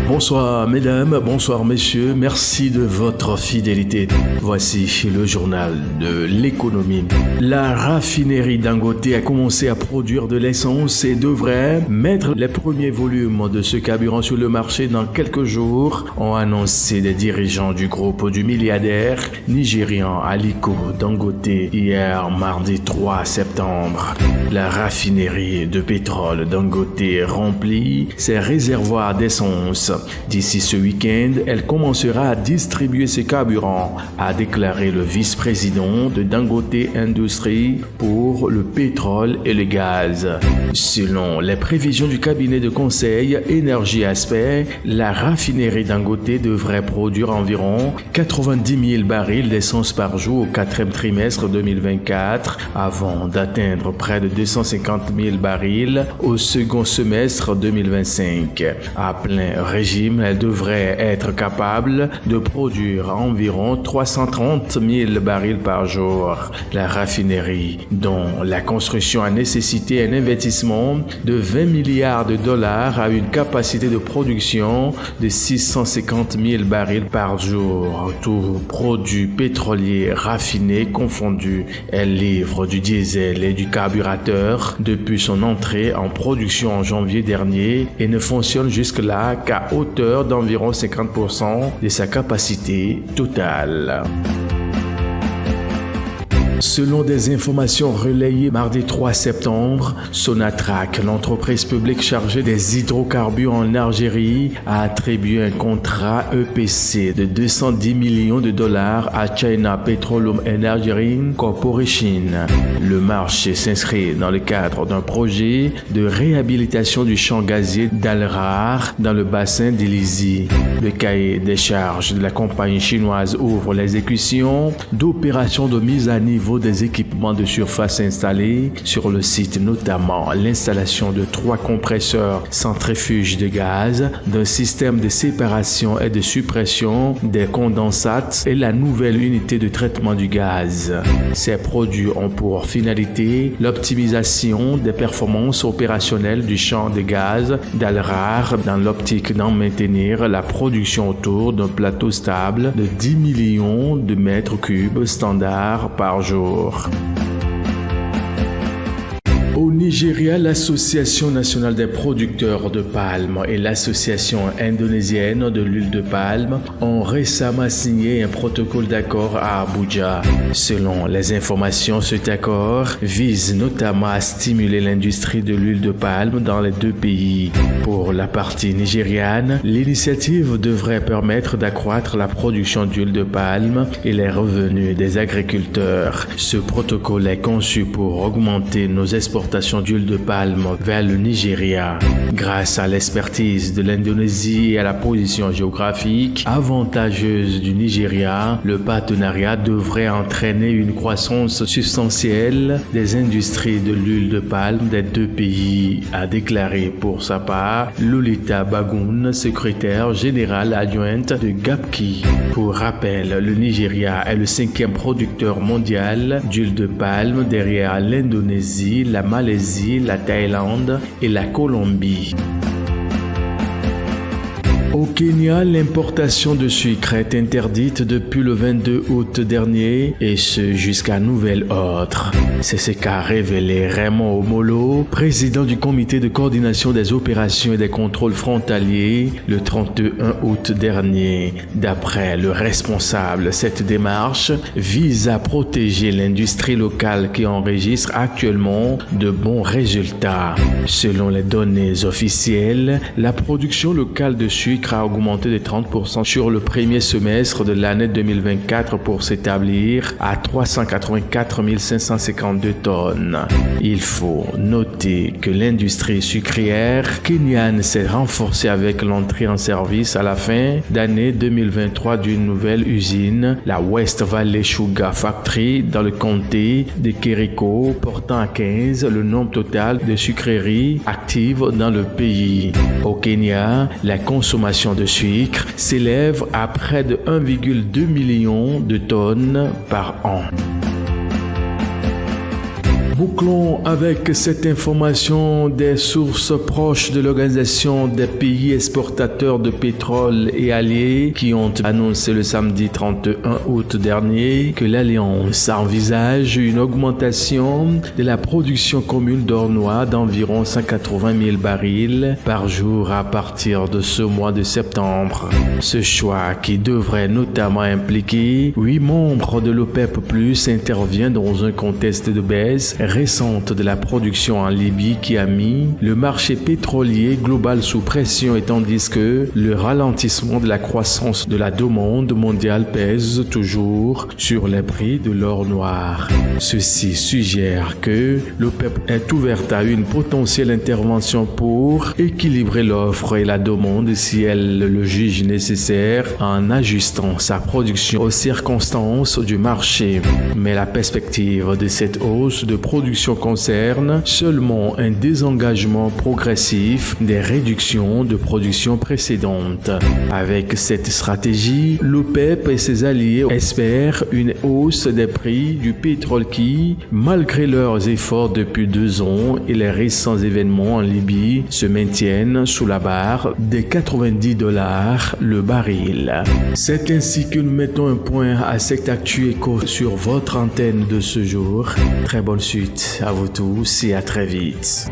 Bonsoir mesdames, bonsoir messieurs, merci de votre fidélité. Voici le journal de l'économie. La raffinerie Dangote a commencé à produire de l'essence et devrait mettre les premiers volumes de ce carburant sur le marché dans quelques jours, ont annoncé des dirigeants du groupe du milliardaire nigérian Aliko Dangote hier mardi 3 septembre. La raffinerie de pétrole Dangote remplit ses réservoirs d'essence. D'ici ce week-end, elle commencera à distribuer ses carburants, a déclaré le vice-président de Dangote Industries pour le pétrole et le gaz. Selon les prévisions du cabinet de conseil Énergie Aspect, la raffinerie Dangote devrait produire environ 90 000 barils d'essence par jour au quatrième trimestre 2024, avant d'atteindre près de 250 000 barils au second semestre 2025. À plein régime, elle devrait être capable de produire environ 330 000 barils par jour. La raffinerie, dont la construction a nécessité un investissement de 20 milliards de dollars, a une capacité de production de 650 000 barils par jour, tout produit pétrolier raffiné confondu. Elle livre du diesel et du carburateur depuis son entrée en production en janvier dernier et ne fonctionne jusque-là qu'à hauteur d'environ 50% de sa capacité totale. Selon des informations relayées mardi 3 septembre, Sonatrach, l'entreprise publique chargée des hydrocarbures en Algérie, a attribué un contrat EPC de 210 millions de dollars à China Petroleum Engineering Corporation. Le marché s'inscrit dans le cadre d'un projet de réhabilitation du champ gazier d'Al-Rar dans le bassin d'Ilizi. Le cahier des charges de la compagnie chinoise ouvre l'exécution d'opérations de mise à niveau des équipements de surface installés sur le site, notamment l'installation de 3 compresseurs centrifuges de gaz, d'un système de séparation et de suppression des condensates et la nouvelle unité de traitement du gaz. Ces produits ont pour finalité l'optimisation des performances opérationnelles du champ de gaz d'Al-Rar dans l'optique d'en maintenir la production autour d'un plateau stable de 10 millions de mètres cubes standard par jour. Au Nigeria, l'Association nationale des producteurs de palme et l'Association indonésienne de l'huile de palme ont récemment signé un protocole d'accord à Abuja. Selon les informations, cet accord vise notamment à stimuler l'industrie de l'huile de palme dans les deux pays. Pour la partie nigériane, l'initiative devrait permettre d'accroître la production d'huile de palme et les revenus des agriculteurs. Ce protocole est conçu pour augmenter nos exportations d'huile de palme vers le Nigeria. Grâce à l'expertise de l'Indonésie et à la position géographique avantageuse du Nigeria, le partenariat devrait entraîner une croissance substantielle des industries de l'huile de palme des deux pays, a déclaré pour sa part Lolita Bagun, secrétaire générale adjointe de GAPKI. Pour rappel, le Nigeria est le 5e producteur mondial d'huile de palme derrière l'Indonésie, la Malaisie, la Thaïlande et la Colombie. Au Kenya, l'importation de sucre est interdite depuis le 22 août dernier et ce jusqu'à nouvel ordre. C'est ce qu'a révélé Raymond Omolo, président du comité de coordination des opérations et des contrôles frontaliers, le 31 août dernier. D'après le responsable, cette démarche vise à protéger l'industrie locale qui enregistre actuellement de bons résultats. Selon les données officielles, la production locale de sucre a augmenté de 30% sur le premier semestre de l'année 2024 pour s'établir à 384 552 tonnes. Il faut noter que l'industrie sucrière kenyane s'est renforcée avec l'entrée en service à la fin d'année 2023 d'une nouvelle usine, la West Valley Sugar Factory, dans le comté de Kericho, portant à 15 le nombre total de sucreries actives dans le pays. Au Kenya, la consommation de sucre s'élève à près de 1,2 million de tonnes par an. Bouclons avec cette information des sources proches de l'Organisation des pays exportateurs de pétrole et alliés qui ont annoncé le samedi 31 août dernier que l'Alliance envisage une augmentation de la production commune d'or noir d'environ 180 000 barils par jour à partir de ce mois de septembre. Ce choix, qui devrait notamment impliquer 8 membres de l'OPEP+, intervient dans un contexte de baisse récente de la production en Libye qui a mis le marché pétrolier global sous pression, et tandis que le ralentissement de la croissance de la demande mondiale pèse toujours sur les prix de l'or noir. Ceci suggère que l'OPEP est ouverte à une potentielle intervention pour équilibrer l'offre et la demande si elle le juge nécessaire en ajustant sa production aux circonstances du marché. Mais la perspective de cette hausse de production concerne seulement un désengagement progressif des réductions de production précédentes. Avec cette stratégie, l'OPEP et ses alliés espèrent une hausse des prix du pétrole qui, malgré leurs efforts depuis 2 ans et les récents événements en Libye, se maintiennent sous la barre des $90 le baril. C'est ainsi que nous mettons un point à cette actu éco sur votre antenne de ce jour. Très bonne suite à vous tous et à très vite.